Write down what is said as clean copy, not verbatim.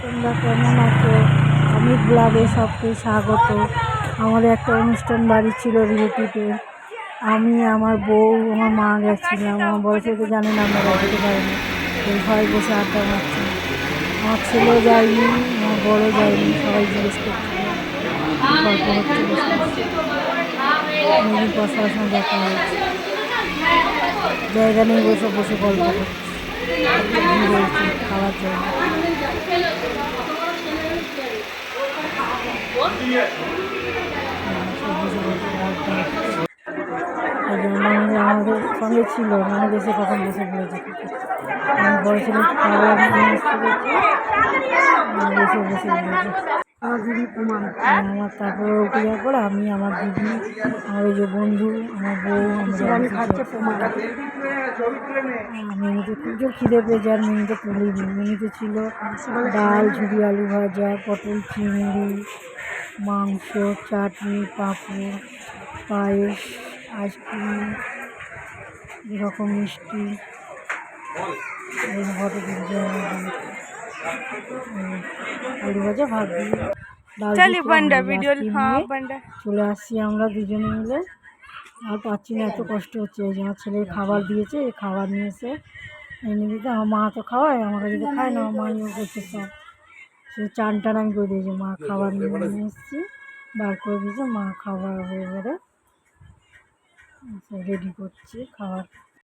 তোমরা কেমন আছো? আমি ব্লগে সবকে স্বাগত। আমাদের একটা অনুষ্ঠান বাড়ি ছিল রিলেটিভের। আমি, আমার বউ, আমার মা গেছিলাম। আমার বড় ছেলে তো জানে না আমরা যেতে পারিনি, এই ভয় বসে আড্ডা মারছি। আমার ছেলেও যায়নি, আমার বড় যায়নি, সবাই জিজ্ঞেস করছিল, গল্প হচ্ছে বসে বসে। অনেকদিন পর সবার সঙ্গে দেখা হয়েছে, জায়গা নেই বসে বসে গল্প করছি। ভিড় হয়েছে খাওয়ার জন্য। আমাদের সঙ্গে ছিল মানে দেশে কখন বসে পড়েছে। আমি বড় ছেলে খাবার নিয়ে আসতে গেছি, বসে বসে পড়েছে। আমার তারপরে উঠে যাওয়ার পর আমি, আমার দিদি, আমার ওই যে বন্ধু, আমার বউ, মেনুতে খুব জোর খিদে পেয়েছে। আর মেনুতে তুলিনি। মেনুতে ছিল ডাল, ঝুড়ি আলু ভাজা, পটল চিংড়ি, মাংস, চাটনি, পাঁপড়, পায়েস, আইসক্রিম, এরকম মিষ্টি, আলু ভাজা, ভাত দিয়ে ডাল চলে আসছি আমরা দুজনে মিলে। আর পাচ্ছি না, এত কষ্ট হচ্ছে। এই যে আমার ছেলের খাবার দিয়েছে, এই খাবার নিয়ে এসে এনে দিতে। আমার মা তো খাওয়ায়, আমার কাছে তো খায় না। আমার মা ইয়ে করছে সব, সে চান টান আমি করে দিয়েছি। মা খাবার নিয়ে এসেছি, বার করে দিয়েছে। মা খাবার হয়ে গেলে রেডি করছে খাবার।